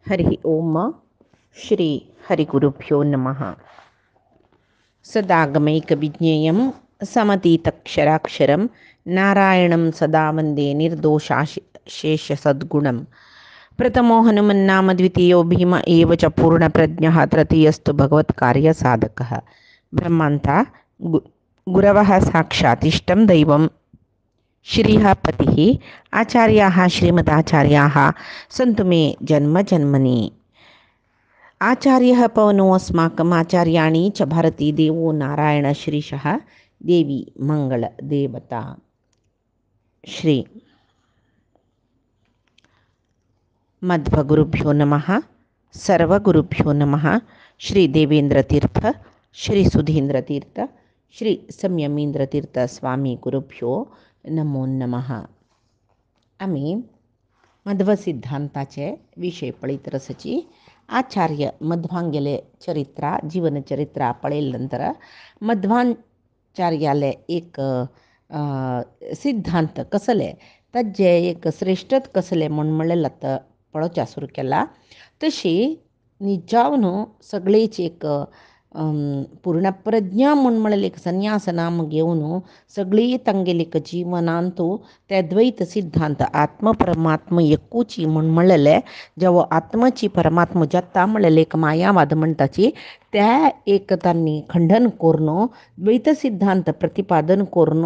हरि ओम श्री हरिगुरुभ्यो नमः। सदागमैकविज्ञेयं समतीतक्षराक्षरं नारायणं सदा वन्दे निर्दोषाशेषसद्गुणं। प्रथमो हनुमन्नाम द्वितीयो भीम एव च पूर्णप्रज्ञः तृतीयस्तु भगवत्कार्यसाधकः। ब्रह्मान्त गुरवः साक्षात् इष्टं दैवं श्रीः पतिः आचार्याः श्रीमदाचार्याः सन्तु मे जन्म जन्मनि। आचार्यः पवनो अस्माकम् आचार्याणि च भारती देवो नारायण श्रीशः देवी मंगलदेवता। श्री मध्वगुरुभ्यो नमः। सर्वगुरुभ्यो नमः। श्री देवेंद्रतीर्थ, श्री सुधींद्रतीर्थ, श्री संयमींद्रतीर्थ स्वामी गुरुभ्यो नमो नमः. आम्ही मध्व सिद्धांताचे विषय पळीत रसची आचार्य मध्वांगेले चरित्रा जीवनचरित्रा पळेल नंतर मध्वाचार्याले एक सिद्धांत कसले तज्जे एक श्रेष्ठत कसले म्हण म्हणलेलात पळोवच्या सुरू केला. तशी निजावनु सगळीच एक पूर्णप्रज्ञा म्हण म्हणले एक संन्यास नाम घेवन सगळी तांगेली जीवनांतू ते द्वैत सिद्धांत आत्म परमात्म एकूची म्हण म्हणलेले जेव्हा आत्मची परमात्म जत्ता म्हणलेले एक मायावाद म्हणटाची त्या एक तांणी खंडन करून द्वैत सिद्धांत प्रतिपादन करून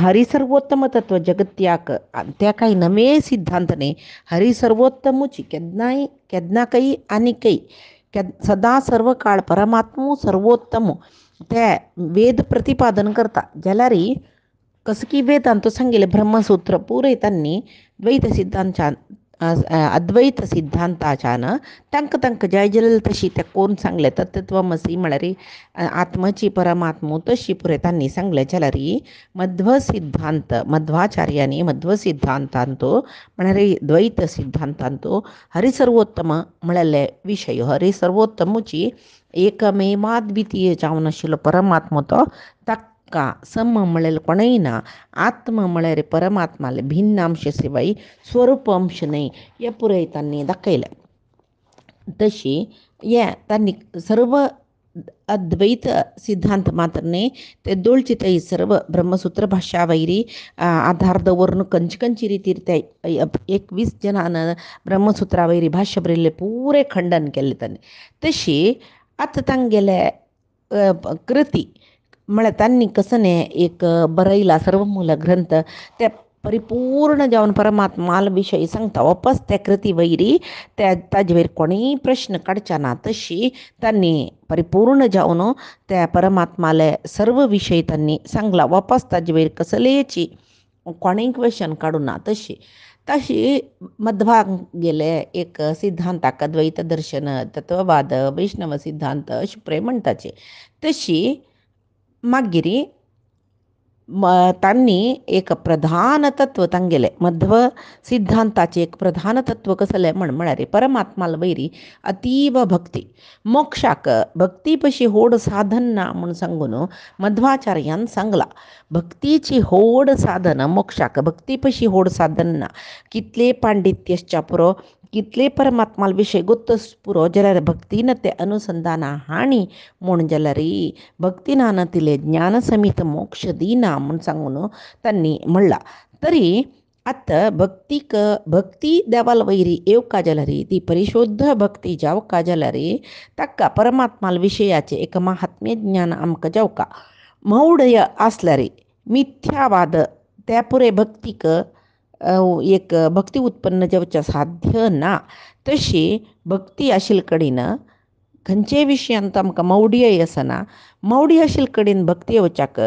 हरिसर्वोत्तम तत्व जगत्याक त्या काही नवे सिद्धांतने हरिसर्वोत्तमची केदना काही आणि काही सदा सर्व काळ परमात्मू सर्वोत्तम ते वेद प्रतिपादन करता जाल्यार कसं की वेदांत सांगिल्ले ब्रह्मसूत्र पुरय तांणी द्वैत सिद्धांताच्या अद्वैत सिद्धांताच्यान तांकां जय जलल तशी ते कोण सांगले तत्वमसी म्हळ्यार आत्मची परमात्मू तशी पुरय तांणी सांगले जाल्यार मध्व सिद्धांत मध्वाचार्यांनी मध्व सिद्धांतांतो म्हळ्यार द्वैत सिद्धांतांतो हरिसर्वोत्तम म्हळ्याले विशय हरिसर्वोत्तमची एकमेवाद्वितीय जावन आशिल्लो परमात्मो तो ताका सम म्हळ्यार कोणय ना. आत्म म्हळ्यार परमात्माले भिन्न अंश शिवाय स्वरूप अंश न्हय हे पुरय तांणी दाखयलें. तशी हे तांणी सर्व अद्वैत सिद्धांत मात्र न्ही ते दोळची थंय सर्व ब्रह्मसूत्र भाशा वैरी आधार दवरून खंयची रितीर ते 21 जनान ब्रह्मसूत्रा वैरी भाष्य बरयल्ले पुरे खंडन केल्ले तांणी. तशी आतां तांगेले कृती म्हळ्यार तांणी कसं एक बरयला सर्व मूल ग्रंथ ते परिपूर्ण जावन परमात्माल विशयी सांगता वापस त्या कृती वैरी त्या ताजे वयर कोणीय प्रश्न काडचे ना. तशी तांणी परिपूर्ण जावन त्या परमात्माले सर्व विशय तांणी सांगला वापस ताजे वयर कसलेची कोणीय क्वेश्चन काडूं ना. तशी मध्वाक गेले एक सिद्धांताक द्वैत दर्शन तत्ववाद वैष्णव सिद्धांत अशें पुरे म्हणटाचे. तशी मागीर तांणी एक प्रधान तत्व तांगेले मध्व सिद्धांताचे एक प्रधान तत्व कसले म्हळ्यार परमात्माल वैरी अतीव भक्ती मोक्षाक भक्ती पशी होड साधन ना म्हूण सांगून मध्वाचार्यान सांगला. भक्तीची होड साधन मोक्षाक भक्ती पशी होड साधन ना. कितले पांडित्यश्चा पुरो कितले परमात्माल विशय गोत्तस पुरो जाल्यार भक्तीन ते अनुसंधाना हाणी म्हूण जाल्यार भक्तीनान तिले ज्ञान समीत मोक्ष दिना म्हूण सांगून तांणी म्हणला. तरी आतां भक्ती देवाल वैरी येवका जाल्यार ती परिशुद्ध भक्ती जावका जाल्यार ताका परमात्माल विशयाचे एक महात्म्य ज्ञान आमकां जावका. मौढ्य आसल्यार मिथ्यावाद त्या पुरे भक्तीक एक भक्ती उत्पन्न जावचें साध्य ना. तशी भक्ती आशिल्ले कडेन खंयचे विशयांत आमकां मौढ्य आसना. मौढ्य आशिल्ले कडेन भक्ती येवच्याक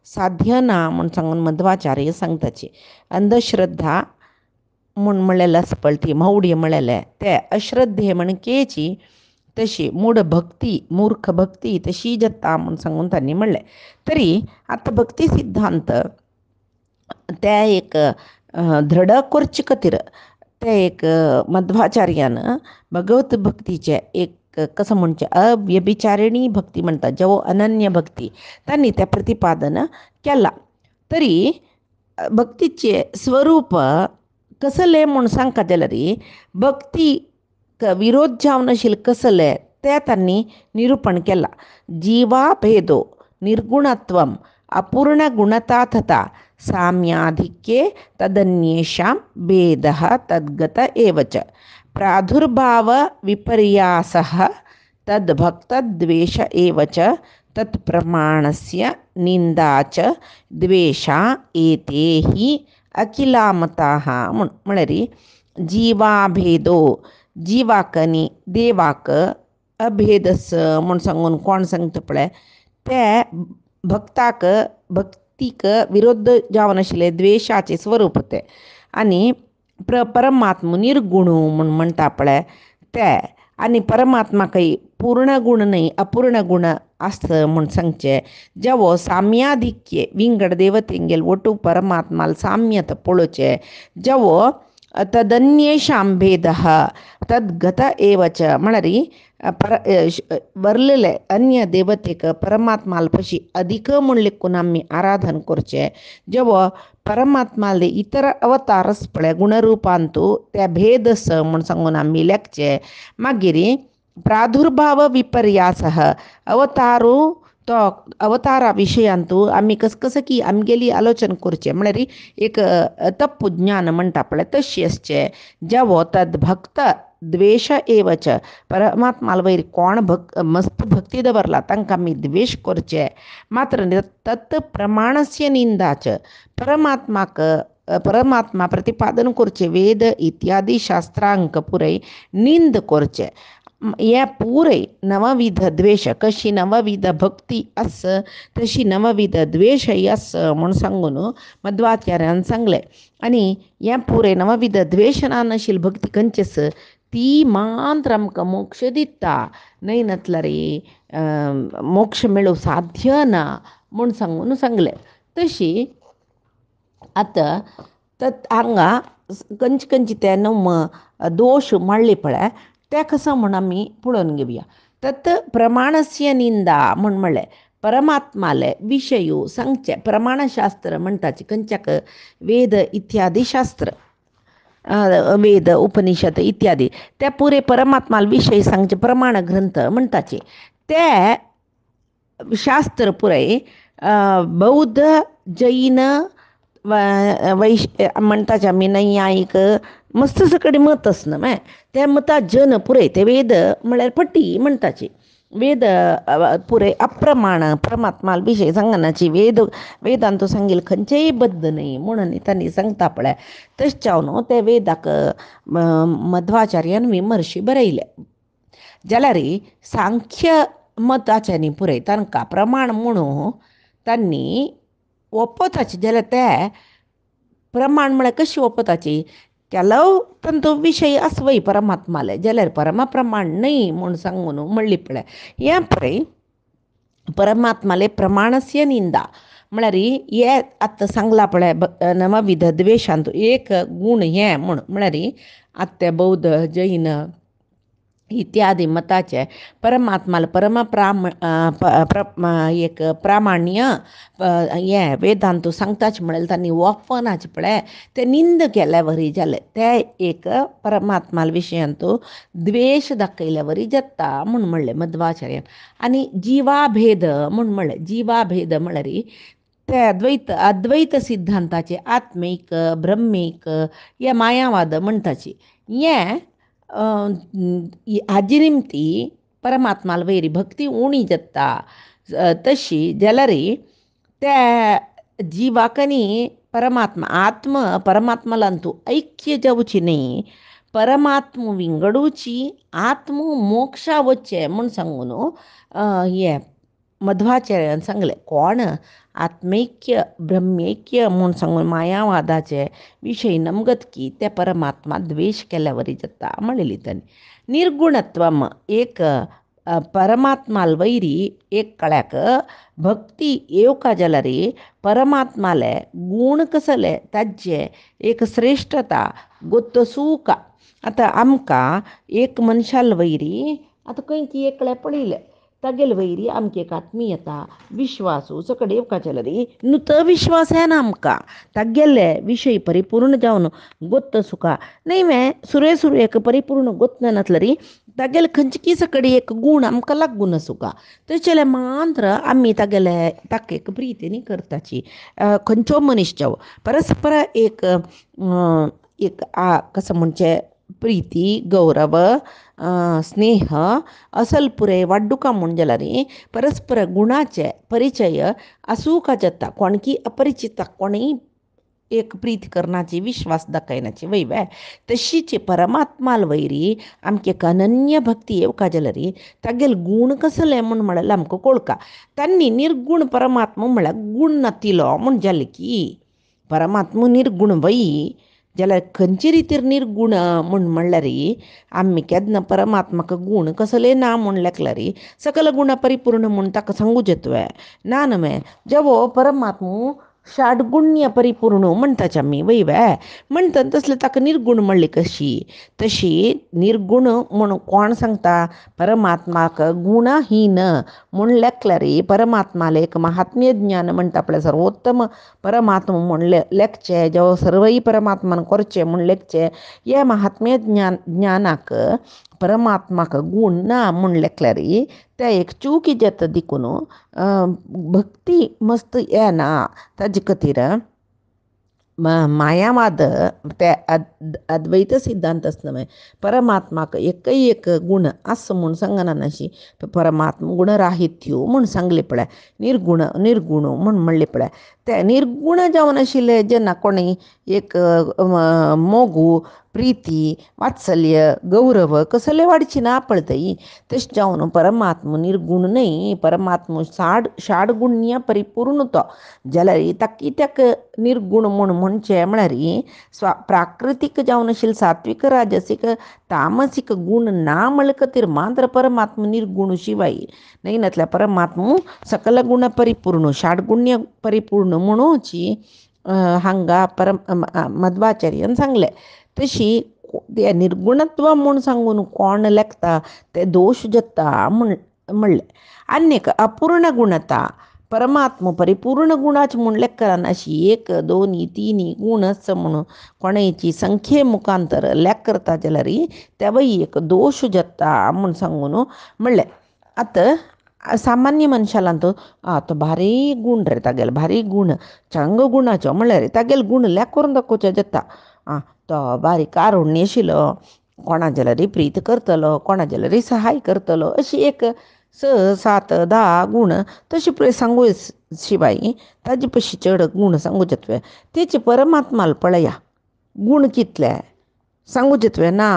साध्य ना म्हूण सांगून मध्वाचार्य सांगताचे. अंधश्रद्धा म्हूण म्हणलेलें आसा पळय ती मौढ्य म्हणलेलें ते अश्रद्धे म्हणकेची तशी मूढ भक्ती मूर्ख भक्ती तशी जाता म्हूण सांगून तांणी म्हणलें. तरी आतां भक्ती सिद्धांत ते एक दृढ करचे खातीर ते एक मध्वाचार्यान भगवत भक्तीचे एक कसं म्हणचे अव्यभिचारिणी भक्ती म्हणटा जेवो अनन्य भक्ती तांणी तें प्रतिपादन केलां. तरी भक्तीचे स्वरूप कसले म्हूण सांगता जाल्यार भक्ती विरोध जावन आशिल्ले कसले ते त्यांनी निरूपण केला. जीवा भेदो निर्गुणत्वम अपूर्ण गुणताथता साम्याधिक्ये तदन्येषां भेदः तद्गत एव च प्रादुर्भाव विपर्यासः तद्भक्तद्वेष एव च तत्प्रमाणस्य निंदा च द्वेषा एते हि अखिलामताः म्हळ्यारी जीवाभेदो जिवाक आनी देवाक अभेदस म्हूण सांगून कोण सांगता पळय ते भक्तीक विरोध जावन आशिल्ले द्वेशाचे स्वरूप ते आनी परमात्म निर्गुण म्हूण म्हणटा पळय ते आनी परमात्माकय पूर्ण गुण न्हय अपूर्ण गुण आसता म्हूण सांगचे जेवो साम्याधिक्ये विंगड देवतेंगेल ಒಟ್ಟು परमात्माल साम्यत पळोवचे जेवो तदन्येषां भेदः तद्गत एव च म्हळ्यारी वर्लेले अन्य देवतेक परमात्माल पशी अधिक म्हूण लेखून आमी आराधन करचें जेवो परमात्माले इतर अवतारस पळय गुणरुपांतू त्या भेदस म्हूण सांगून आमी लेखचे मागीर प्रादुर्भाव विपर्यासः अवतारू तो अवतारा विशयांतू आमी कसकी आमगेली आलोचना करचें म्हळ्यार एक तप्पू ज्ञान म्हणटा पळय तशी आसचें जेवो तद्भक्त द्वेष एव च परमात्माल वयर कोण मस्त भक्ती दवरला तांकां आमी द्वेश करचे मात्र तत् प्रमाणस्य निंदा च परमात्मा प्रतिपादन करचे वेद इत्यादी शास्त्रांक पुरय निंद करचे हे पुरय नवविध द्वेष कशी नवविध भक्ती आस तशी नवविध द्वेशय आस म्हूण सांगून मध्वाचार्यान सांगलें आनी हे पुरय नवविध द्वेशना नाशिल्ली भक्ती खंयची आस ती मात्र आमकां मोक्ष दिता न्हय नतला रे मोक्ष मेळूं साध्य ना म्हूण सांगून सांगलें तशी आतां हांगा खंयची ते दोश मांडले पळय ते कसं म्हूण आमी पळोवन घेवया तत् प्रमाणस्य निंदा म्हूण म्हणलें परमात्माले विशयो सांगचे प्रमाणशास्त्र म्हणटाचे खंयच्याक वेद इत्यादी शास्त्र वेद उपनिषद इत्यादी ते पुरे परमात्माल विशय सांगचे प्रमाण ग्रंथ म्हणटाचे ते शास्त्र पुरय बौद्ध जैन म्हणटाचे आमी नैयायिक मस्त सकडी मत आसना त्या मता जन पुरय ते वेद म्हळ्यार पट्टी म्हणटाची वेद पुरय अप्रमाण परमात्माल विशय सांगनाची वेदांतू सांगिल्लें खंयचेय बद्द न्हय म्हणून तांणी सांगता पळय तशें जावन ते वेदाक मध्वाचार्यान विमर्शी बरयले जाल्यार सांख्य मताच्यांनी पुरय तांकां प्रमाण म्हणून तांणी ओपताचे जाल्यार ते प्रमाण म्हळ्यार कशी ओपताची केलो तांचो विशय आसवय परमात्माले जाल्यार परमप्रमाण न्हय म्हूण सांगून म्हणली पळय हे पळय परमात्माले प्रमाणस्य निंदा म्हळ्यार हे आतां सांगला पळय नवविध द्वेशांत एक गूण हे म्हळ्यार आतां ते बौद्ध जैन इत्यादी मताचे परमात्माला एक प्रामाण्य हे वेदांतू सांगताचे म्हळ्यार तांणी वखनाचे पळय ते निंद केल्या वरी जाले ते एक परमात्माल विशयांतू द्वेश दाखयल्या वरी जाता म्हूण म्हणलें मध्वाचार्यान आनी जिवाभेद म्हूण म्हणलें जिवाभेद म्हळ्यार ते अद्वैत सिद्धांताचे आत्मीक ब्रह्मीक हे मायावाद म्हणटाचे हे हाजी निमती परमात्माल वयरी भक्ती उणी जाता तशी जाल्यार त्या जिवाक आनी परमात्मालांतू ऐक्य जावची न्ही परमात्म विंगडूची आत्म मोक्षा वच्चे म्हूण सांगून हे मध्वाचार्यान सांगलें कोण आत्मैक्य ब्रह्मैक्य म्हूण सांगून मायावादाचे विशय नमगतकी ते परमात्मा द्वेश केल्या वरी जाता म्हणलेली तांणी निर्गुणत्वम एक परमात्माल वयरी एक कळ्याक भक्ती येवका जाल्यार परमात्माले गूण कसले ताजे एक श्रेश्ठता गोत्तसूका आतां आमकां एक मनशाल वयरी आतां खंय की एकले पळयलें तागेल वैरी आमके एक आत्मीयता विश्वासू सकड येवकाचेला री नुत विश्वास आहे ना आमका तागेले विषयी परिपूर्ण जावन गोत्त सुका नाही मैं सुरे एक परिपूर्ण गोत्त नसलं री तागेले खंचकी सकडी एक गुण आमकां लागून सुका थंयचेले मात्र आमी तागेले ताका एक प्रितीनी करताची खंयचो मनीस जावं परस्पर एक कसं म्हणजे प्रीती गौरव स्नेह असल पुरे वाड्डुका म्हणजेला री परस्पर गुणाचे परिचय असूका जाता कोणकी अपरिचिता कोणी एक प्रीत करण्याची विश्वास दाखयनाची वैवे तशीच परमात्माल वैरी आमके एक अनन्य भक्ती येवका जाल्यार तागेल गुण कसले म्हूण म्हळ्यार आमकां कळका तांणी निर्गुण परमात्मा म्हळ्यार गुण नातिलो म्हूण जालें की परमात्मा निर्गुण वै जाल्यार खंयचे रितीर निर्गुण म्हूण म्हणल्यार आमी केन्ना परमात्माक गुण कसले ना म्हूण लेखल्यार सकल गुण परिपूर्ण म्हूण ताका सांगूच येतवे ना न्हय जेवो परमात्मा षाडगुण्य परिपूर्ण म्हणटाच आमी वैवे म्हणटा तसले ताका निर्गुण म्हणली कशी तशी निर्गुण म्हूण कोण सांगता परमात्माक गुणहीन म्हूण लेखल्यार परमात्माले एक महात्म्य ज्ञान म्हणटा पळय सर्वोत्तम परमात्मा म्हूण लेखचे जेव सर्वई परमात्मान करचे म्हूण लेखचे हे महात्म्य ज्ञानाक परमात्माक गुण ना म्हूण लेखल्यार ते एक चूक जेता देखून भक्ती मस्त येना ताजे खातीर मायावाद ते अद्वैत सिद्धांत आसता न्हय परमात्माक एकय एक गुण आस म्हूण सांगना नाशी परमात्मा गुणराहित्यो म्हूण सांगले पळय निर्गुण म्हूण म्हणले पळय ते निर्गुण जावन आशिल्ले जेन्ना कोणी एक मोगू प्रीती वात्सल्य गौरव कसले वाडची ना पळतई तशें जावन परमात्मा निर्गुण न्हय परमात्मा षाडगुण्य परिपूर्ण तो जाल्यार ताका कित्याक निर्गुण म्हूण म्हणचें म्हळ्यार प्राकृतीक जावन आशिल्ले सात्वीक राजसीक तामसीक गुण ना म्हणले खातीर मात्र परमात्मा निर्गुण शिवाय न्हय नातल्या परमात्मा सकल गुण परिपूर्ण षाडगुण्य परिपूर्ण म्हणूची हांगा मध्वाचार्यान सांगले तशी ते निर्गुणत्व म्हूण सांगून कोण लेखता ते दोश जाता म्हणले आनीक अपूर्ण गुणता परमात्मा परिपूर्ण गुणाच म्हूण लेखना अशी 1 2 3 गुणच म्हणून कोणाची संख्ये मुखांतर लेख करता जाल्यार तेवय एक दोश जाता म्हूण सांगून म्हणले आतां सामान्य मनशाला तो भारी गुण रे तागेले भारी गुण चांग गुणाचो म्हणल्यार तागेले गुण लेख करून दाखोवचे जाता तो भारी कारुण्य आशिल्लो कोणा जाल्यार प्रीत करतलो कोणा जाल्यार सहाय करतलो अशी एक 6 7 10 गुण तशी पळय सांगू शिवाय ताजे पशी चड गुण सांगू येतवे तेचे परमात्माल पळया गुण कितले सांगू येतवे ना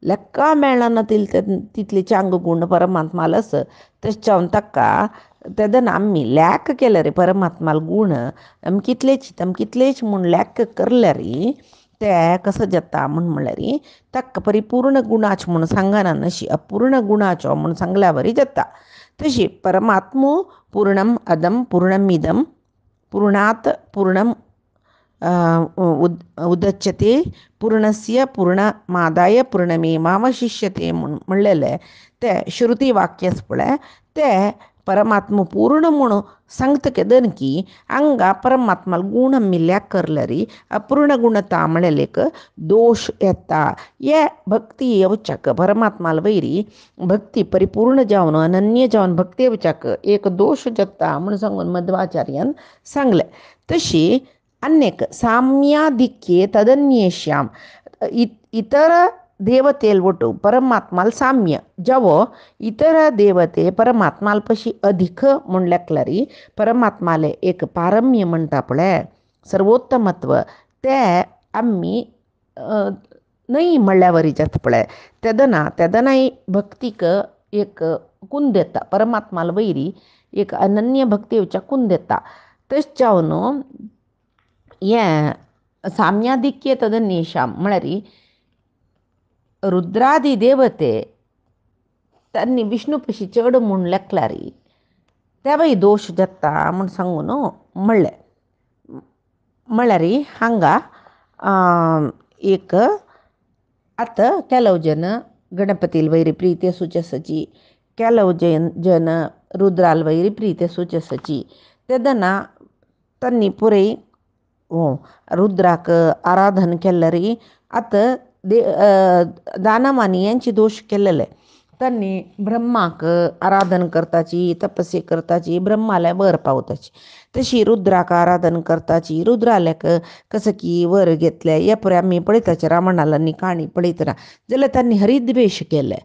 लेक्का मेळना तितले चांग गुण परमात्माल आस तशें जावन ताका तेदन आमी लेख केले रे परमात्माल गुण आमी कितलेच म्हूण लेख करल्यार ते कसं जाता म्हळ्यार ताका परिपूर्ण गुणाच म्हूण सांगना नशी अपूर्ण गुणाचो म्हूण सांगल्या वरी जाता तशी परमात्मा पूर्णम अदम पूर्णमिदम पूर्णात पूर्णम उदच्यते पूर्णस्य पूर्णमादाय पूर्णमेवावशिष्यते म्हूण म्हणलेले ते श्रुती वाक्यस पळय ते परमात्मा पूर्ण म्हणून सांगता केदन की हांगा परमात्माल गुण आमी लेख करल्यार अपूर्ण गुणता म्हणल्यार एक दोश येता हे भक्ती येवच्याक परमात्माल वैरी भक्ती परिपूर्ण जावन अनन्य जावन भक्ती येवच्याक एक दोश जाता म्हूण सांगून मध्वाचार्यान सांगले तशी अनेक साम्याधिक्ये तदन्येश्याम इतर देवतेल ಒಟ್ಟು परमात्माल साम्य जावो इतर देवते परमात्माल पशी अधिक म्हूण लेखल्यार परमात्माले एक पारम्य म्हणटा पळय सर्वोत्तमत्व ते आमी न्हय म्हणल्या वरी जाता पळय तेदनाय भक्तीक एक कुंद येता परमात्माल वैरी एक अनन्य भक्ती येवच्या कुंद येता तशें जावन हें साम्याधिक्य तदन्येश्याम म्हळ्यार रुद्रादी देवते तांणी विष्णू पशी चड म्हूण लेखल्यार तेवय दोश जाता म्हूण सांगून म्हणलें म्हळ्यार हांगा एक आतां केलो जन गणपतील वैरी प्रीती सुचसाची ಕೆಲವು ಜನ ರುದ್ರಾಲ್ ವೈರಿ ಪ್ರೀತಿ ಸೂಚಿಸಚಿ तेदना तन्नी पुरे रुद्राक आराधन केल्लरी आत दानमानी यांची दोष केलेले त्यांनी ब्रह्माक आराधन करताची तपस्या करताची ब्रह्माला वर पावताची तशी रुद्राक आराधन करताची रुद्राल्याक कसं की वर घेतल्या या पुरे आम्ही पळयताचे रावणाला नी काणी पळयतना जाल्यार त्यांनी हरिद्वेष केले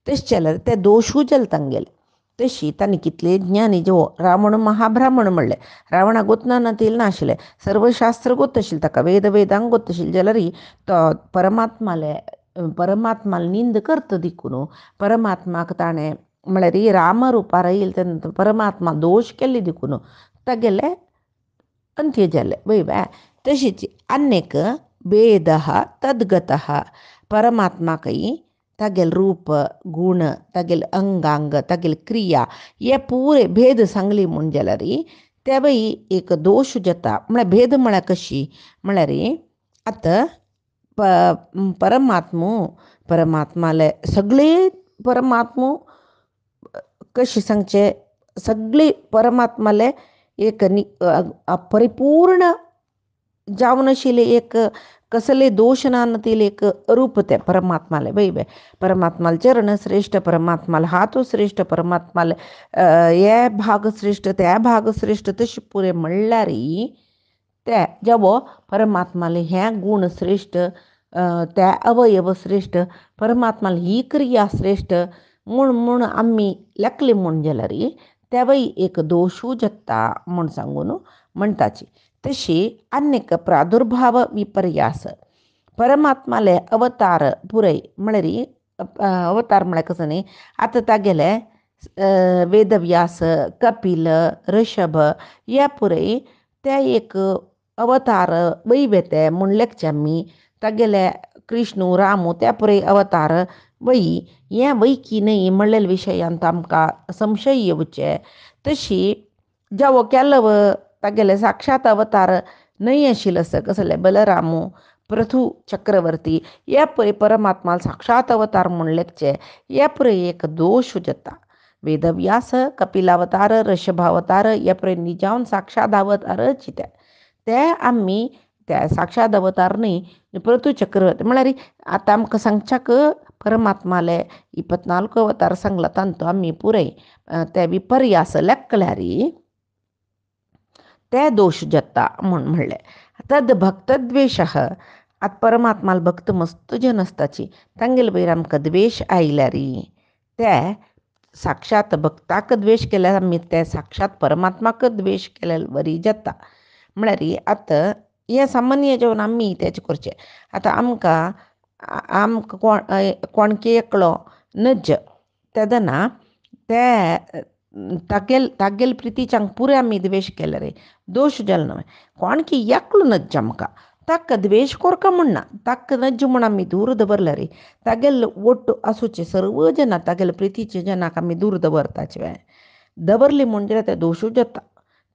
तशें ते दोशू जलतांग गेले तशी तांणी कितले ज्ञानी जो रावण महाब्राह्मण म्हणले रावणाक गोतना नाशिल्ले सर्व शास्त्र गोत आशिल्लें ताका वेदांग गोत आशिल्ले जाल्यार तो परमात्माल निंद करता देखून परमात्माक ताणें म्हळ्यार रामरुपार येयले तेन्ना परमात्मा दोश केल्ले देखून तागेले अंत्य जाले वय तशीच अन्यक भेद तद्गत परमात्माकय तागेल रूप गुण तागेल अंगांग तागेल क्रिया हे पुरे भेद सांगली म्हूण जाल्यार तेवय एक दोश जाता म्हळ्यार भेद म्हळ्यार कशी म्हळ्यार आतां परमात्माले सगळे परमात्मो कशें सांगचे सगळे परमात्माले एक परिपूर्ण जावन आशिल्ले एक कसले दोष ना नतील एक रूप ते परमात्माले वय परमात्माले चरण श्रेष्ठ परमात्माले हातो श्रेष्ठ परमात्माले हे भाग श्रेष्ठ त्या भाग श्रेष्ठ तशें पुरे म्हणल्यार ते जेवो परमात्माले हे गुण श्रेष्ठ त्या अवयव श्रेष्ठ परमात्माले ही क्रिया श्रेष्ठ म्हूण आमी लेखले म्हूण जाल्यार तेवय एक दोशू जत्ता म्हूण सांगून म्हणटाची तशी अन्यक प्रादुर्भाव विपर्यास परमात्माले अवतार पुरय म्हळ्यार अवतार म्हळ्यार कसं न्ही आतां तागेले वेदव्यास कपिल ऋषभ हे पुरय ते एक अवतार वैवेते म्हूण लेखचे आमी तागेले कृष्णू रामू त्या पुरय अवतार वय हे वैकी न्हय म्हणलेल्या विशयांत आमकां संशय येवचे तशी जावो केल्लो तागेले साक्षात अवतार न्हय आशिल्लो आसा कसले बलरामू पृथु चक्रवर्ती हे पळय परमात्मा साक्षात अवतार म्हूण लेखचे हे पळय एक दोश जाता वेदव्यास कपिलावतार ऋषभावतार हे पळय निजावन साक्षात अवतारच ते आमी त्या साक्षात अवतार न्हय पृथु चक्रवर्ती म्हळ्यार आतां आमकां सांगच्याक परमात्माले 24 अवतार सांगला तांतो आमी पुरय ते विपर्यास लेखल्यार ते दोश जाता म्हूण म्हणलें तद भक्तद्वेश आतां परमात्माल भक्त मस्त जन आसताची तांगेले वयर आमकां द्वेश आयल्यार ते साक्षात भक्ताक द्वेश केल्यार आमी ते साक्षात परमात्माक द्वेश केल्यार बरी जाता म्हळ्यार आतां हे सामान्य जेवन आमी तेचे करचें आतां आमकां कोणके एकलो नज तेदना ते तागेल प्रितीच्यान पुरे आमी द्वेश केल्यार दोश जालो न्हय कोणकी एकलो नज आमकां ताका द्वेश कोरका म्हणना ताका नज म्हूण आमी दूर दवरल्यार तागेल वट आसूचे सर्व जना तागेले प्रितीचे जनाक आमी दूर दवरताचे दवरली म्हणजे ते दोशूच जाता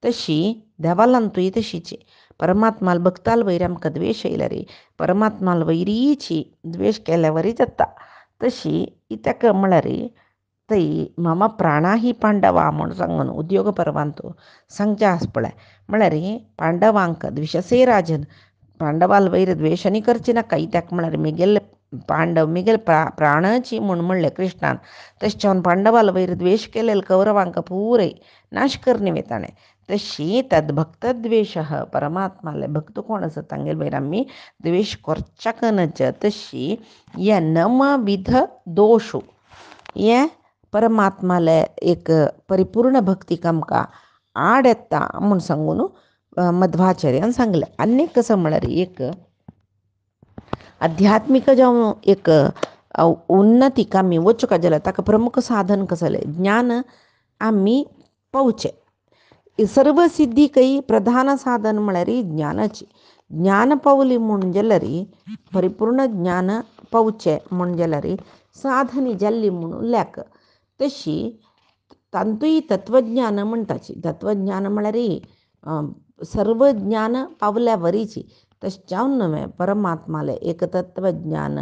तशी देवालांतूय तशीची परमात्माल भक्ताल वयर आमकां द्वेश येयल्यार परमात्माल वयरीची द्वेश केल्या वरी जाता तशी ताका म्हळ्यार थंय मम प्राणा ही पांडवा म्हूण सांगून उद्योग पर्वांत सांगचें आस पळय म्हळ्यार पांडवांक द्विशसे राजन पांडवाल वयर द्वेश आनी करची नाका कित्याक म्हळ्यार मिगेल प्राणाची म्हूण म्हणलें कृष्णान तशें पांडवाल वयर द्वेश केलेले कौरवांक पुरे नाश करणे वेताणें तशी तद्भक्तद्वेश परमात्माले भक्त कोण आसा तांगेले वयर आमी द्वेश करच्याक नज तशी हे नमविध दोशू हे परमात्माले एक परिपूर्ण भक्तीक आमकां आड येता म्हूण सांगून मध्वाचार्यान सांगलें आनी कसं म्हळ्यार एक आध्यात्मीक जावं एक उन्नतीक आमी वचूंक जाल्यार ताका प्रमुख साधन कसं जालें ज्ञान आमी पावचें सर्व सिद्धीकय प्रधान साधन म्हळ्यार ज्ञानाची ज्ञान पावली म्हूण जाल्यार परिपूर्ण ज्ञान पावचें म्हूण जाल्यार साधनी जाल्ली म्हणून लेख तशी तांतूय तत्वज्ञान म्हणटाची तत्वज्ञान म्हळ्यार सर्व ज्ञान पावल्या वरीची तशें जावन न्हय परमात्माले एक तत्वज्ञान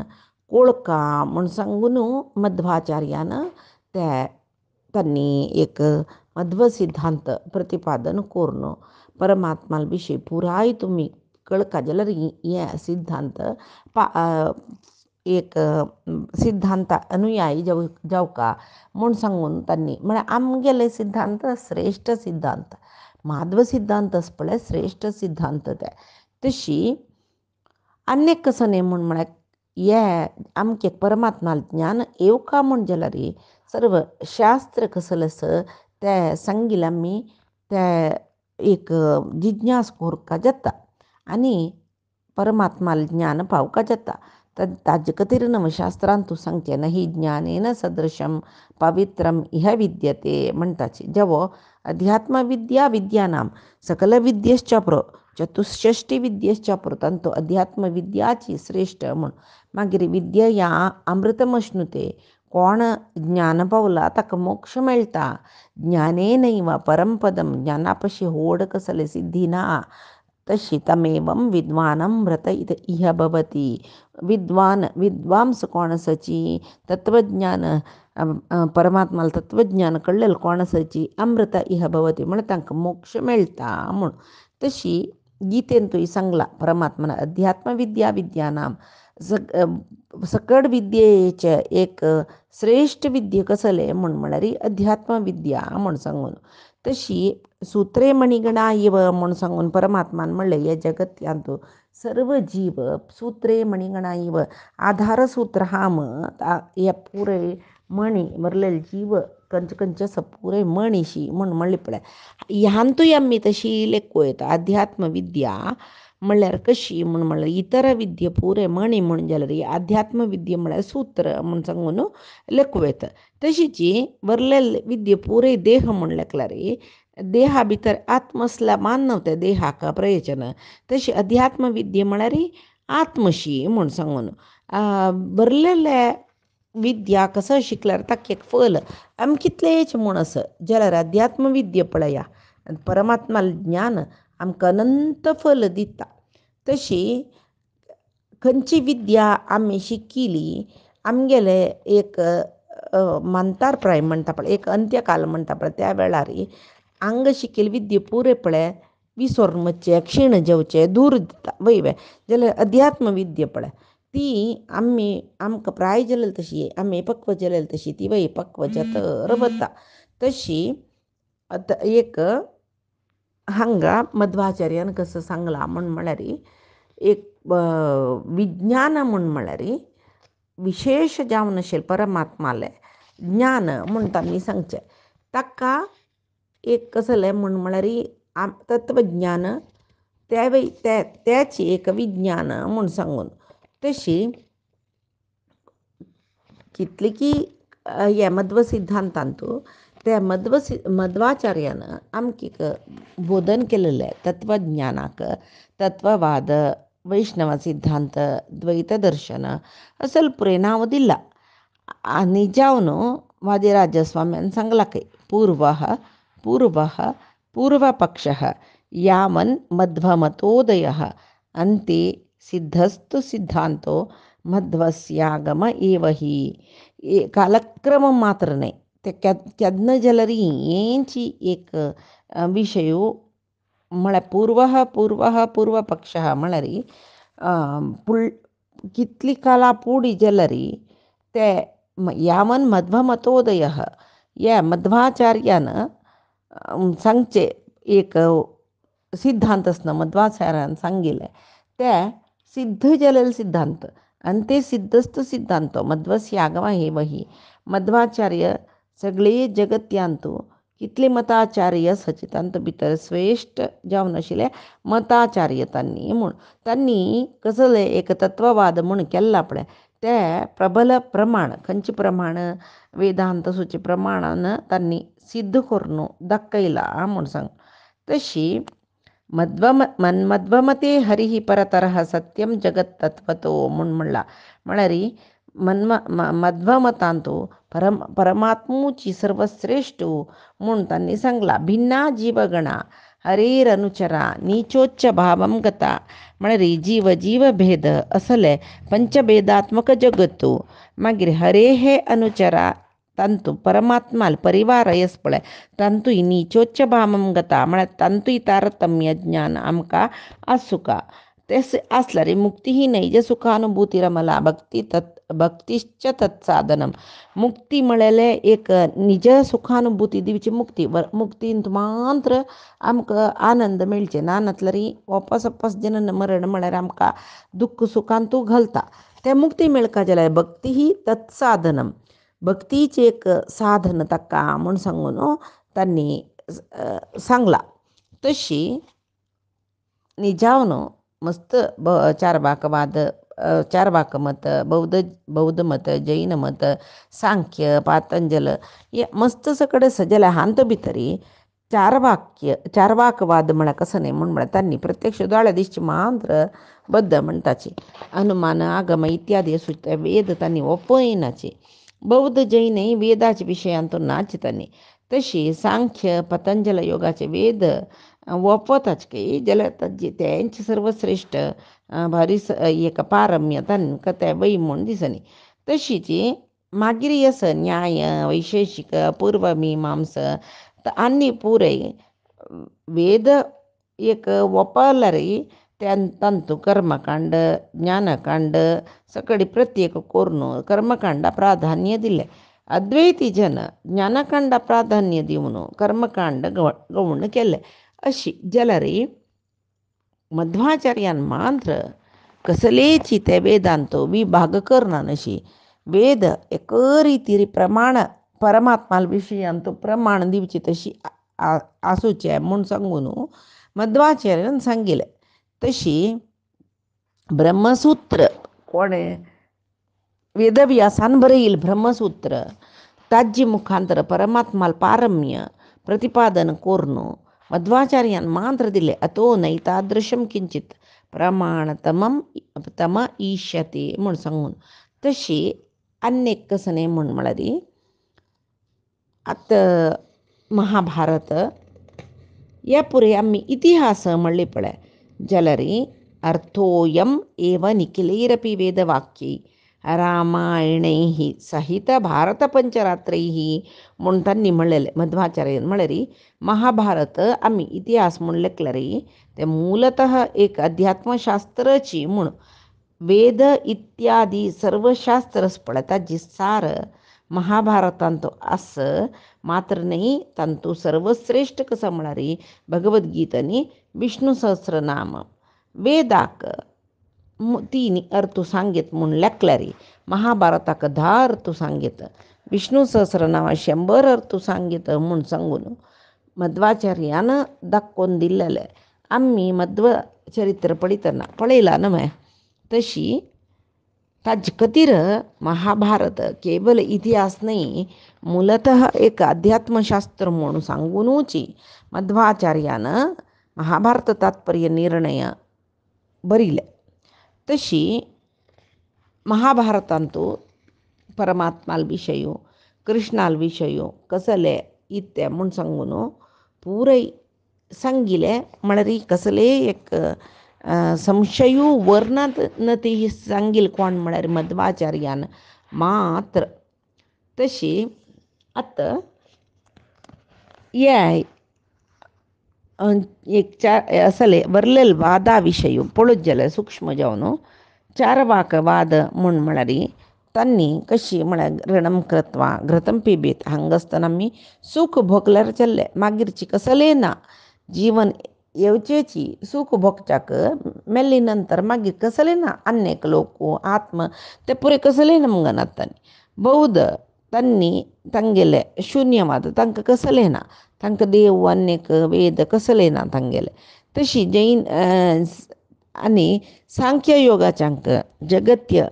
कोळका म्हूण सांगून मध्वाचार्यान ते त्यांनी एक मध्व सिद्धांत प्रतिपादन करून परमात्मा विषयी पुराय तुम्ही कळका जाल्यार हे सिद्धांत एक सिद्धांत अनुयायी जावका म्हूण सांगून त्यांनी म्हळ्यार आमगेले सिद्धांत श्रेष्ठ सिद्धांत माधव सिद्धांत आसा पळय श्रेष्ठ सिद्धांत ते तशी अनेक कसं न्ही म्हळ्यार हे आमचे परमात्मा ज्ञान येवका म्हूण जाल्यार सर्व शास्त्र कसले आसा ते सांगिल्ले आमी ते एक जिज्ञास कोरपा जाता आनी परमात्मा ज्ञान पावका जाता ताजे खातीर नवशास्त्रांत तूं सांगचें न ही ज्ञानेन सदृशम पवित्रम इह विद्यते म्हणटाची जेवो अध्यात्म विद्या विद्यानाम सकल विद्येश्च पुरो चतुष्षष्टी विद्येश्च पुरो तांतो अध्यात्म विद्याची श्रेष्ठ म्हूण मागीर विद्या या अमृतमश्नुते कोण ज्ञान पावला ताका मोक्ष मेळटा ज्ञानेनैव परमपदम ज्ञाना पशी होड कसले सिद्धी ना तशी तमेवं विद्वानं व्रत इह भवती विद्वांस कोण आसाची तत्वज्ञान परमात्माला तत्वज्ञान कळलेलं कोण आसाची अमृत इह भवती म्हण तांकां मोक्ष मेळटा म्हूण तशी गीतेन तुवें सांगला परमात्मान अध्यात्म विद्या विद्यानाम सकड विद्येचे एक श्रेष्ठ विद्ये कसले म्हळ्यार अध्यात्म विद्या म्हूण सांगून तशी सूत्रे मणिगणा इव म्हूण सांगून परमात्मान म्हणलें हे जगत्यांत सर्व जीव सूत्रे मणिगणा इव आधार सूत्र हाम हे पुरे मणी बरलेले जीव कंच कंच आसा पुरे मणीशी म्हूण म्हणलें पळय ह्यांतूय आमी तशी लेखूं येता अध्यात्म विद्या म्हणल्यार कशी म्हूण म्हणल्यार इतर विद्ये पुरे मणी म्हूण जाल्यार अध्यात्म विद्या म्हणल्यार सूत्र म्हूण सांगून लेखूं येता तशीची बरलेले विद्ये पुरे देह म्हूण लेखल्यार देहा भितर आत्म असल्या मानव त्या देहाका प्रयोजन तशी अध्यात्म विद्ये म्हळ्यार आत्मशी म्हूण सांगून बरलेले विद्या कसं शिकल्यार ताका एक फल आमी कितलेच म्हूण आसा जाल्यार अध्यात्म विद्या पळया परमात्मा ज्ञान आमकां अनंत फल दिता तशी खंयची विद्या आमी शिकिली आमगेले एक मंतारप्राय म्हणटा पळय एक अंत्यकाल म्हणटा पळय त्या वेळार हांग शिकिल्ली विद्या पुरे पळय विसरून वच्चे क्षीण जेवचे दूर दिता वय जाल्यार अध्यात्म विद्या पळय ती आमकां प्राय जालेली तशी आमी पक्व जालेली तशी ती वय पक्व जतर वता तशी एक हांगा मध्वाचार्यान कसं सांगला म्हळ्यार एक विज्ञान म्हळ्यार विशेष जावन आशिल्लें परमात्मालें ज्ञान म्हूण तांणी सांगचें ताका एक कसलें म्हळ्यार तत्वज्ञान त्याची एक विज्ञान म्हूण सांगून तशी कितली की हे मध्व सिद्धांतांत त्या मध्वाचार्यान आमकां बोधन केलेलें तत्वज्ञानाक तत्ववाद वैष्णव सिद्धांत द्वैत दर्शन असल पुरे नांव दिलां आनी जावन वादिराजस्वाम्यान सांगला की पूर्वपक्षः यावन् मध्वमतोदयः अन्ते सिद्धस्तु सिद्धांतो मध्वस्यागम एव ही कालक्रम मात्र नाही ते केन्ना जाल्यार हेंची एक विशयो म्हळ्यार पूर्वपक्षः म्हळ्यार कितली काला पुडी जाल्यार ते यावन् मध्वमतोदयः या मध्वाचार्यान सांगचे एक सिद्धांत आसना मध्वाचार्यान सांगिल्लें ते सिद्ध जालेले सिद्धांत आनी ते सिद्धस्तु सिद्धांतो मध्वस्य आगम एव ही मध्वाचार्य सगळे जगत्यांत कितले मताचार्य सचितांत भितर श्रेष्ठ जावन आशिल्ले मताचार्य तांणी कसले एक तत्ववाद म्हूण केल्ला पळय ते प्रबल प्रमाण खंयचे प्रमाण वेदांत सूचे प्रमाणान तांणी सिद्ध करून दाखयला म्हूण सांग तशी मध्वमते हरिः परतरः सत्यम जगत तत्वतो म्हूण म्हणला म्हळ्यार मध्वमतांत परमात्मूची सर्वश्रेष्ठ म्हूण तांणी सांगला भिन्ना जीवगणा हरेरनुचरा नीचोच्च भावम गता म्हळ्यार जीव भेद असले पंचभेदात्मक जगत्तू मागीर हरेः अनुचरा तंतु परमात्माल परिवार येस पळय तंतू नीचोच्च भामम गता म्हळ्यार तंतू तारतम्य ज्ञान आमकां आसुका तेच असला रे मुक्ती ही नैज सुखानुभूती रमला भक्तीश्च तत्साधनम मुक्ती म्हळ्यार एक निज सुखानुभूती दिवची मुक्तींत मात्र आमकां आनंद मेळचे ना री वापस जनन मरण म्हळ्यार आमकां दुःख सुखांतू घालता ते मुक्ती मेळका जाल्यार भक्ती ही तत्साधनम भक्तीचे एक साधन ताका म्हूण सांगून तांणी सांगला तशी निजावन मस्त चारवाकवाद चारवाकमत बौद्ध मत जैन मत सांख्य पातंजल हे मस्त सकड सजल्या हांत भितरी चारवाकवाद म्हळ्यार कसं न्ही म्हूण म्हळ्यार तांणी प्रत्यक्ष दोळ्या दिश्टी मात्र बद्ध म्हणटाची अनुमान आगम इत्यादी असू ते वेद तांणी ओपयनाचे बौद्ध जैनय वेदाच्या विशयांतून नाच तांणी तशी सांख्य पतंजल योगाचे वेद ओपताच की जाल्यार तेंचे सर्वश्रेष्ठ भारी एक पारम्य तांकां ते वै म्हूण दिसनी तशीच मागीर येस न्याय वैशेषिक पूर्वमिमांस आनी पुरय वेद एक ओपल्यार तंतु कर्मकांड ज्ञानकांड सकडी प्रत्येक करून कर्मकांड प्राधान्य दिले अद्वैती जन ज्ञानकांड प्राधान्य दिवन कर्मकांड गौण केले अशी जाल्यार मध्वाचार्यान मात्र कसलेची ते वेदांतो विभाग करना अशी वेद एक रिती प्रमाण परमात्मा विशयांतू प्रमाण दिवची तशी आसूचे म्हूण सांगून मध्वाचार्यान सांगिले तशी ब्रह्मसूत्र कोणे वेदव्यासान बरयिल्लें ब्रह्मसूत्र ताजे मुखांतर परमात्माल पारम्य प्रतिपादन करून मध्वाचार्यान मात्र दिले अतो नैतादृशम किंचित प्रमाणतमम तम ईष्यते म्हूण सांगून तशी अनेक कसने म्हूण म्हळ्यार आतां महाभारत या पुरे आमी इतिहास म्हणले पळय जाल्यार अर्थोयम एव निखिलैरपि वेदवाक्यै रामायणैः सहित भारतपंचरात्रैः म्हूण तांणी म्हणलेलें मध्वाचार्यान म्हळ्यार महाभारत आमी इतिहास म्हूण लेखल्यार ते मूलतः एक अध्यात्मशास्त्रची म्हूण वेद इत्यादी सर्व शास्त्रच पळय ताजी सार महाभारतांत आस मात्र न्ही तांतू सर्वश्रेष्ठ कसं म्हळ्यार भगवद्गीतांनी विष्णू सहस्रनाम वेदाक 3 अर्थ सांगीत म्हूण लेखल्यार महाभारताक 10 अर्थ सांगीत विष्णू सहस्रनाम 100 अर्थ सांगीत म्हूण सांगून मध्वाचार्यान दाखोवन दिल्लेले आमी मध्व चरित्र पळयतना पळयला न्हय तशी ताजे खातीर महाभारत केवल इतिहास न्ही मूलतः एक अध्यात्मशास्त्र म्हूण सांगूनच मध्वाचार्यान महाभारत तात्पर्य निर्णय बरयले तशी महाभारतांतू परमात्माल विशयो कृष्णाल विशयो कसले इत्ते म्हूण सांगून पुरय सांगिले म्हळ्यार कसले एक संशयू वर्णात न ती सांगिल कोण म्हळ्यार मध्वाचार्यान मात्र तशी आतां हे एक असले बरलेल वादा विशय पळोवच जाल्यार सूक्ष्म जावन चारवाकवाद म्हूण म्हळ्यार तांणी कशी म्हळ्यार ऋणम कृत्वा घृतं पिबेत हांगासतना आमी सूख भोगल्यार चल्ले मागीरची कसले ना जीवन येवचेची सूख भोगच्याक मेल्ली नंतर मागीर कसले ना अनेक लोक आत्म ते पुरे कसले ना म्हणनात तांणी बौद्ध तांणी तांगेले शून्यवाद तांकां कसले ना तांकां देव अनेक वेद कसले ना तांगेले तशी जैन आनी सांख्य योगाच्यांक जगत्य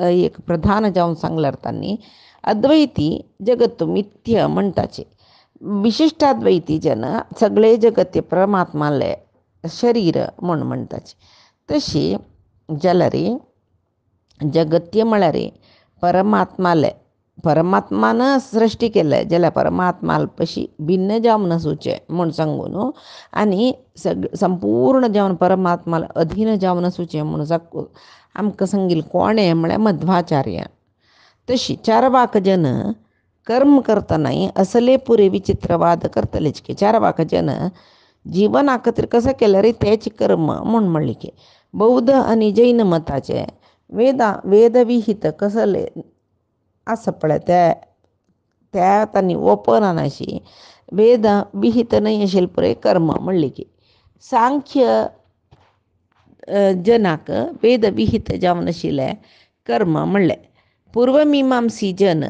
एक प्रधान जावन सांगल्यार तांणी अद्वैती जगत मिथ्य म्हणटाचे विशिष्टाद्वैती जन सगळे जगत्य परमात्माले शरीर म्हूण म्हणटाचे तशी जाल्यार जगत्य म्हळ्यार परमात्माले परमात्मान सृश्टी केले जाल्यार परमात्माल पशी भिन्न जावन नसूचे म्हूण सांगून आनी संपूर्ण जावन परमात्माल अधीन जावन नसूचे म्हूण सांगून आमकां सांगिल्लें कोणे म्हळ्यार मध्वाचार्य तशी चारवाक जन कर्म करता नाही असले पुरे विचित्रवाद करतलेच की चार वाकजन जीवन आकत्र कसं केलं रे त्याची कर्म म्हणून म्हणली की बौद्ध आणि जैन मताचे वेदविहित कसले असं पळय त्या त्यांनी ओपनाशी वेद विहित नाही असेल पुरे कर्म म्हणले की सांख्य जनाक वेद विहित जावन आशिल्ले कर्म म्हणले पूर्वमीमांसी जन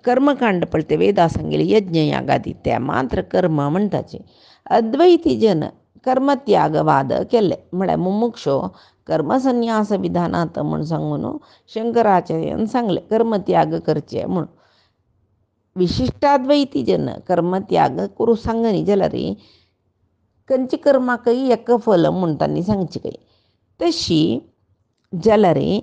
कर्मकांड पळते वेदा सांगेले यज्ञ यागादी त्या मात्र कर्म म्हणटाचे अद्वैती जन कर्मत्यागवाद केले म्हळ्यार मुमुक्षो कर्मसन्यास विधानात म्हूण सांगून शंकराचार्यान सांगले कर्मत्याग करचे म्हणून विशिष्टाद्वैती जन कर्मत्याग करू सांगनी जलरी कंची कर्माकही एक फल म्हणटानी सांगची काही तशी जलरी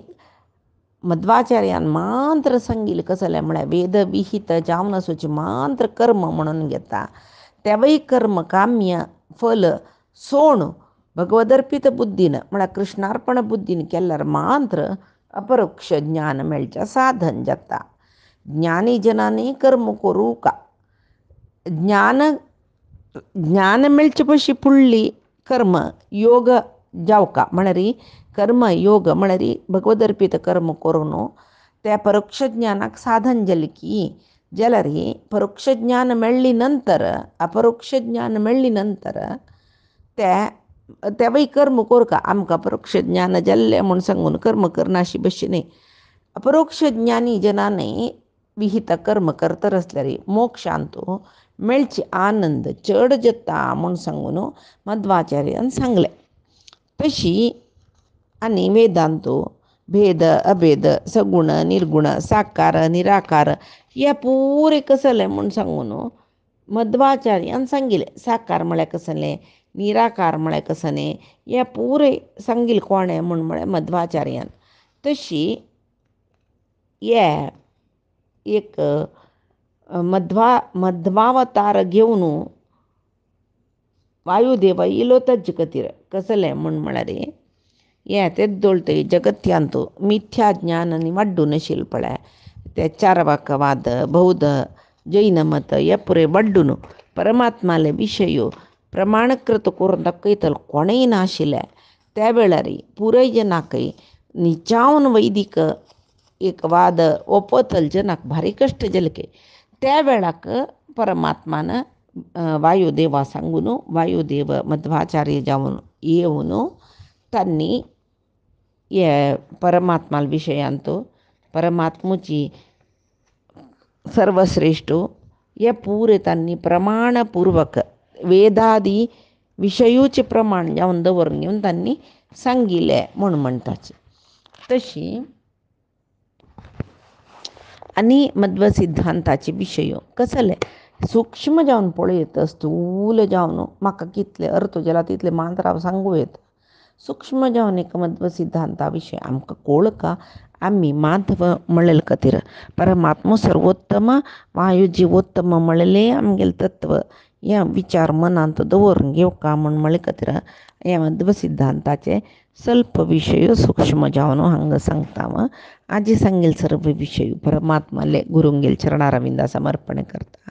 मध्वाचार्यान मात्र सांगिल्लें कसलें म्हळ्यार वेद विहित जावन आसूचे मात्र कर्म म्हणून घेता तेवय कर्म काम्य फल सोण भगवदर्पित बुद्धीन म्हळ्यार कृष्णार्पण बुद्धीन केल्यार मात्र अपरोक्ष ज्ञान मेळचें साधन जाता ज्ञानी जनांनी कर्म करूं का ज्ञान मेळचे पशी फुडली कर्म योग जावका म्हळ्यार कर्म योग म्हळ्यार भगवदर्पित कर्म करून त्या परोक्ष ज्ञानाक साधन जालें की जाल्यार परोक्ष ज्ञान मेळ्ळी नंतर अपरोक्ष ज्ञान मेळ्ळी नंतर तेवय कर्म कोरका आमकां परोक्ष ज्ञान जाल्लें म्हूण सांगून कर्म करनाशी बशी न्ही अपरोक्ष ज्ञानी जनांनी विहित कर्म करतर आसल्यार मोक्षांतू मेळची आनंद चड जाता म्हूण सांगून मध्वाचार्यान सांगलें तशी आनी वेदांतू भेद अभेद सगुण निर्गुण साकार निराकार हे पुरे कसलें म्हूण सांगून मध्वाचार्यान सांगिल्लें साकार म्हळ्यार कसलें निराकार म्हळ्यार कसलें हे पुरे सांगिल्लें कोणें म्हूण म्हळ्यार मध्वाचार्यान तशी हे एक मध्वावतार घेवन वायुदेव इलो तज्ज खातीर कसलें म्हूण म्हळ्यार हें तेच दोळतय जगत्यांतू मिथ्या ज्ञान आनी वाड्डून आशिल्लें पळय ते चारवाकवाद बौद्ध जैन मत हे पुरे वाड्डून परमात्माले विशय प्रमाणकृत करून दाखयतलो कोणेय नाशिल्ले त्या वेळार पुराय जनाकय निचावन वैदिक एक वाद ओपतल जनाक भारी कश्ट जाले की त्या वेळाक परमात्मान वायुदेवा सांगून वायुदेव मध्वाचार्य जावन येवन तांणी हे परमात्मा विशयांतू परमात्मुची सर्वश्रेष्ठ हे पुरे तांणी प्रमाणपूर्वक वेदादी विशयूचे प्रमाण जावन दवरून घेवन तांणी सांगिल्लें म्हूण म्हणटाचे तशी आनी मध्व सिद्धांताचे विशय कसले सूक्ष्म जावन पळयत स्थूल जावन म्हाका कितले अर्थ जाला तितले मात्र हांव सांगूं येता सूक्ष्म जावन एक मध्व सिद्धांता विशय आमकां कळका आमी माधव म्हणलें खातीर परमात्मा सर्वोत्तम वायू जिवोत्तम म्हणलें आमगेलें तत्व हे विचार मनांत दवरून घेवका म्हूण म्हणले खातीर हे मध्व सिद्धांताचे ಸ್ವಲ್ಪ विशय सूक्ष्म जावन हांगा सांगता आजी सांगेल सर्व विशय परमात्माले गुरुंगेल चरणारविंदा समर्पण करता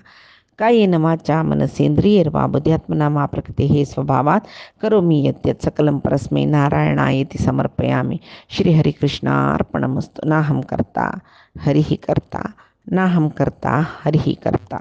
कायेन वाचा मनसेंद्रियैर्वा बुद्ध्यात्मना मा प्रकृतेः स्वभावात् करोमि यत् सकलं परस्मै नारायणायेति समर्पयामि श्रीहरिकृष्णार्पणमस्तु नाहं कर्ता हरिः कर्ता नाहं कर्ता हरिः कर्ता।